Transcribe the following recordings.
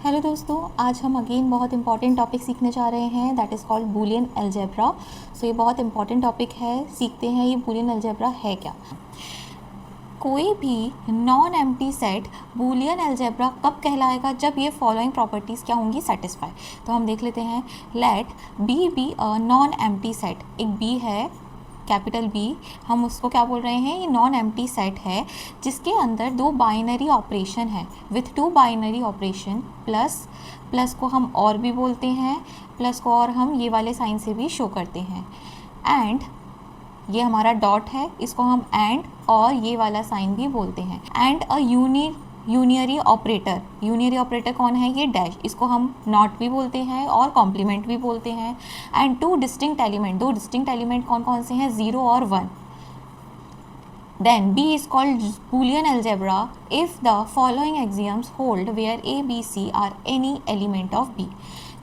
Hello दोस्तों, आज हम अगेन बहुत इंपॉर्टेंट टॉपिक सीखने जा रहे हैं that is called Boolean algebra. So ये बहुत इंपॉर्टेंट टॉपिक है। सीखते हैं ये बूलियन अलजेब्रा है क्या। कोई भी non empty set Boolean algebra कब कहलाएगा, जब ये फॉलोइंग प्रॉपर्टीज़ क्या होंगी, सेटिस्फाई। तो हम देख लेते हैं। Let B a non empty set. एक बी है, कैपिटल बी, हम उसको क्या बोल रहे हैं, ये नॉन एम्प्टी सेट है जिसके अंदर दो बाइनरी ऑपरेशन है with to binary operation. Plus को हम और भी बोलते हैं, प्लस को और हम ये वाले साइन से भी शो करते हैं। एंड ये हमारा डॉट है, इसको हम एंड और ये वाला साइन भी बोलते हैं। And a unary operator. Unary operator कौन है, ये डैश, इसको हम नॉट भी बोलते हैं और कॉम्प्लीमेंट भी बोलते हैं। एंड टू डिस्टिंक्ट एलिमेंट, दो डिस्टिंक्ट एलिमेंट कौन कौन से हैं, 0 और 1। Then B is called Boolean algebra if the following axioms hold where A, B, C are any element of B।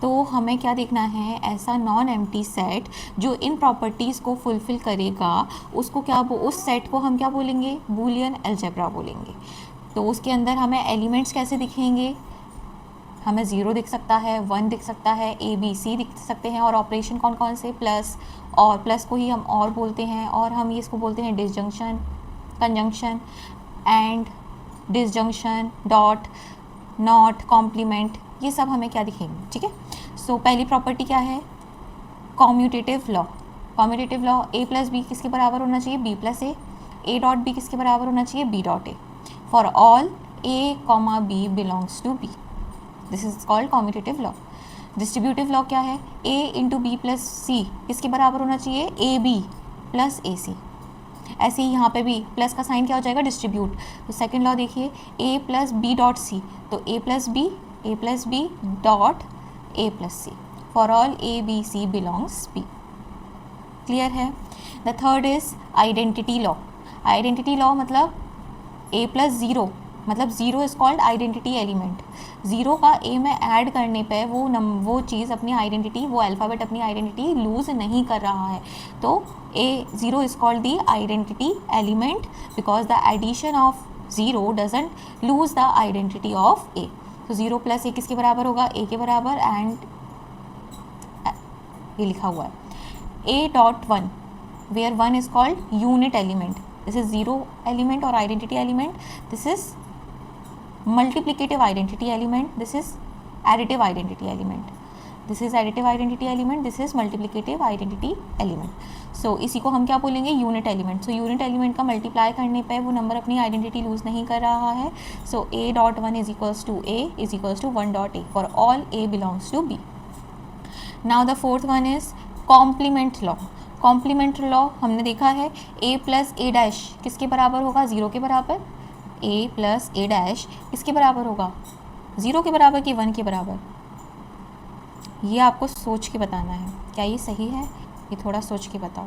तो हमें क्या देखना है, ऐसा नॉन एम्प्टी सेट जो इन प्रॉपर्टीज़ को फुलफ़िल करेगा, उसको क्या, उस सेट को हम क्या बोलेंगे, बूलियन अलजेब्रा बोलेंगे। तो उसके अंदर हमें एलिमेंट्स कैसे दिखेंगे, हमें 0 दिख सकता है, 1 दिख सकता है, A, B, C दिख सकते हैं, और ऑपरेशन कौन कौन से, प्लस, और प्लस को ही हम और बोलते हैं, और हम ये इसको बोलते हैं disjunction, conjunction, and, disjunction, dot, not, complement, ये सब हमें क्या दिखेंगे, ठीक है। सो पहली प्रॉपर्टी क्या है, commutative law. Commutative law, A plus B किसके बराबर होना चाहिए, B plus A dot B किसके बराबर होना चाहिए, B dot A, for all A comma B belongs to B. This is called commutative law. Distributive law क्या है, A into B plus C किसके बराबर होना चाहिए, ए बी प्लस ए सी। ऐसे ही यहाँ पे भी प्लस का साइन क्या हो जाएगा, डिस्ट्रीब्यूट। तो सेकंड लॉ देखिए, A plus B dot C, तो A plus B dot A plus C, for all A B C belongs B. Clear है। The third is identity law. Identity law मतलब A plus zero, मतलब zero is called identity element. Zero का A में add करने पे वो चीज़ अपनी identity, वो अल्फ़ाबेट अपनी आइडेंटिटी लूज़ नहीं कर रहा है। तो a zero is called the identity element because the addition of zero doesn't lose the identity of a. तो ज़ीरो प्लस ए किसके बराबर होगा, ए के बराबर, एंड ये लिखा हुआ है a dot one, where one is called unit element. This is zero element और identity element, this is multiplicative identity element, this is additive identity element, this is additive identity element, this is multiplicative identity element। so इसी को हम क्या बोलेंगे, unit element. So unit element का multiply करने पे वो नंबर अपनी आइडेंटिटी लूज नहीं कर रहा है। So a dot one is equals to a is equals to one dot A for all a belongs to B. Now the fourth one is complement law. Complement law हमने देखा है, ए plus ए dash किसके बराबर होगा, zero के बराबर। ए plus ए dash किसके बराबर होगा, ज़ीरो के बराबर कि 1 के बराबर। ये आपको सोच के बताना है, क्या ये सही है, ये थोड़ा सोच के बताओ।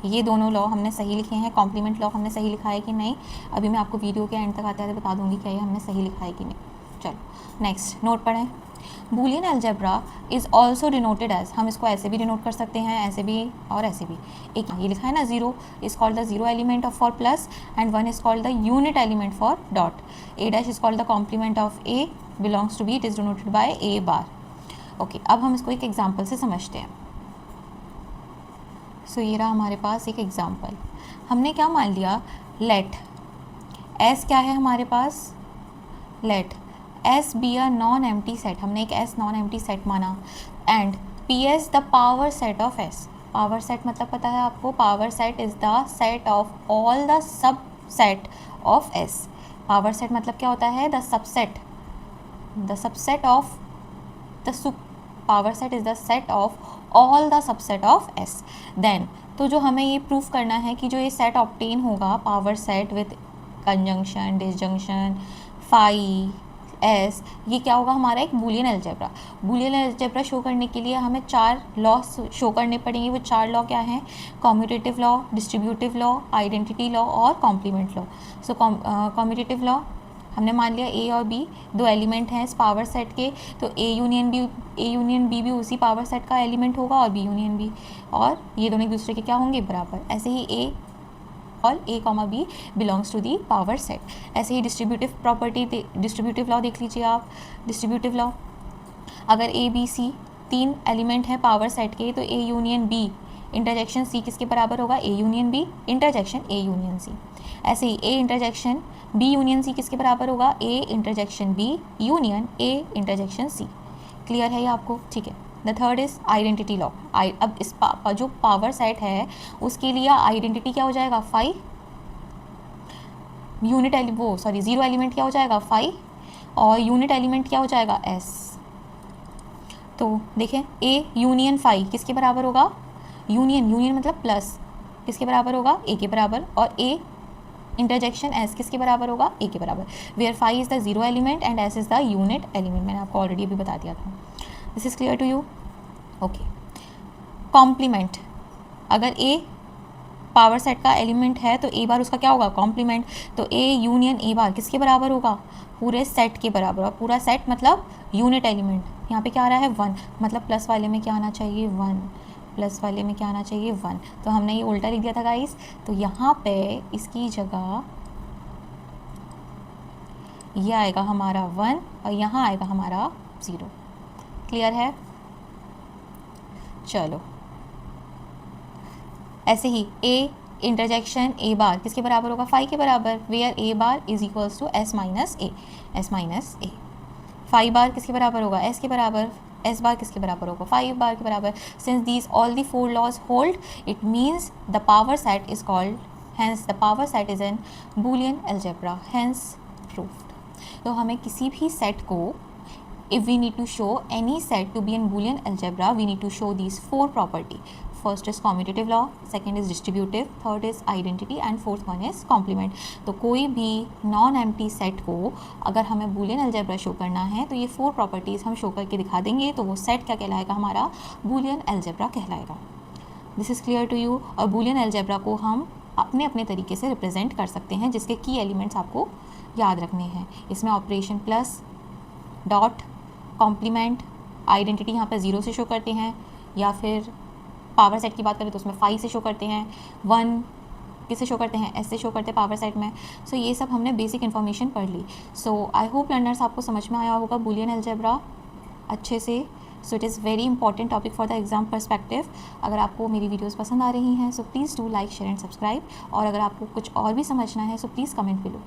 ये दोनों लॉ हमने सही लिखे हैं, कॉम्प्लीमेंट लॉ हमने सही लिखा है कि नहीं, अभी मैं आपको वीडियो के एंड तक आते आते बता दूंगी क्या ये हमने सही लिखा है कि नहीं। चलो नेक्स्ट नोट पढ़ें। Boolean algebra is also denoted as, हम इसको ऐसे भी डिनोट कर सकते हैं, ऐसे भी और ऐसे भी। एक ये लिखा है ना, zero is called the zero element of for plus, and one is called the unit element for dot. A dash is called the complement of A belongs to B, it is denoted by A bar. Okay, अब हम इसको एक example से समझते हैं। सो ये रहा हमारे पास एक एग्जाम्पल। हमने क्या मान लिया, लेट एस क्या है हमारे पास, let S be a non empty set, हमने एक एस नॉन एम्प्टी सेट माना, and P S the power set of S. Power set मतलब पता है आपको, power set is the set of all the subset of S. Power set मतलब क्या होता है, the subset of the power set is the set of all the subset of S. Then तो जो हमें ये प्रूफ करना है कि जो ये सेट ऑब्टेन होगा, power set with conjunction, disjunction, phi S, ये क्या होगा हमारा एक Boolean algebra. Boolean algebra show करने के लिए हमें 4 लॉ शो करने पड़ेंगे। वो 4 लॉ क्या हैं, commutative law, distributive law, identity law और कॉम्प्लीमेंट लॉ। सो कॉम्यूटेटिव लॉ हमने मान लिया ए और बी दो एलिमेंट हैं इस पावर सेट के, तो ए यूनियन बी भी उसी पावर सेट का एलिमेंट होगा और बी यूनियन बी, और ये दोनों एक दूसरे के क्या होंगे, बराबर। ऐसे ही A all A comma B belongs to the power set. ऐसे ही डिस्ट्रीब्यूटिव प्रॉपर्टी, डिस्ट्रीब्यूटिव लॉ देख लीजिए आप। डिस्ट्रीब्यूटिव लॉ, अगर ए बी सी 3 एलिमेंट हैं पावर सेट के, तो A union B intersection C किसके बराबर होगा? A union B intersection A union C. ऐसे ही A intersection B union C किसके बराबर होगा? A intersection B union A intersection C. Clear है ये आपको? ठीक है। The third is identity law. अब इस जो पावर सेट है उसके लिए आइडेंटिटी क्या हो जाएगा? फाई यूनिट जीरो एलिमेंट क्या हो जाएगा? फाई, और यूनिट एलिमेंट क्या हो जाएगा? एस। तो देखें, ए यूनियन फाई किसके बराबर होगा? यूनियन मतलब प्लस, किसके बराबर होगा? ए के बराबर। और ए इंटरजेक्शन एस किसके बराबर होगा? ए के बराबर। Where phi is the zero element and S is the unit element. मैंने आपको ऑलरेडी अभी बता दिया था। This is clear to you? Okay. Complement, अगर ए पावर सेट का एलिमेंट है तो ए बार उसका क्या होगा? कॉम्प्लीमेंट। तो ए यूनियन ए बार किसके बराबर होगा? पूरे सेट के बराबर। और पूरा सेट मतलब यूनिट एलिमेंट। यहाँ पे क्या आ रहा है? 1, मतलब प्लस वाले में क्या आना चाहिए? 1, प्लस वाले में क्या आना चाहिए? 1। तो हमने ये उल्टा लिख दिया था गाइस। तो यहाँ पे इसकी जगह ये आएगा हमारा 1 और यहाँ आएगा हमारा 0। क्लियर है? चलो, ऐसे ही ए इंटरजेक्शन ए बार किसके बराबर होगा? फाई के बराबर। Where A bar is equals to S minus A, S minus A. Phi bar किसके बराबर होगा? एस के बराबर। एस बार किसके बराबर होगा? 5 बार के बराबर। Since these all the 4 laws hold, it means the power set is called, hence the power set is an Boolean algebra, hence proved. तो हमें किसी भी सेट को, if we need to show any set to be in Boolean algebra, we need to show these 4 property. First is commutative law, second is distributive, third is identity and fourth one is complement. तो कोई भी non empty set को अगर हमें Boolean algebra show करना है तो ये 4 प्रॉपर्टीज़ हम शो करके दिखा देंगे, तो वो सेट क्या कहलाएगा? हमारा बूलियन अलजेब्रा कहलाएगा। This is clear to you? और बूलियन अलजेब्रा को हम अपने अपने तरीके से रिप्रेजेंट कर सकते हैं, जिसके की एलिमेंट्स आपको याद रखने हैं। इसमें operation plus, dot, complement, identity यहाँ पर 0 से शो करते हैं, या फिर पावर सेट की बात करें तो उसमें 5 से शो करते हैं, 1 किससे शो करते हैं? एस से शो करते हैं पावर सेट में। सो ये सब हमने बेसिक इन्फॉर्मेशन पढ़ ली। सो आई होप लर्नर्स आपको समझ में आया होगा बूलियन अलजेब्रा अच्छे से। So it is very important topic for the exam perspective. अगर आपको मेरी वीडियोज़ पसंद आ रही हैं so please do like, share and subscribe. और अगर आपको कुछ और भी समझना है सो प्लीज़ कमेंट बिलो।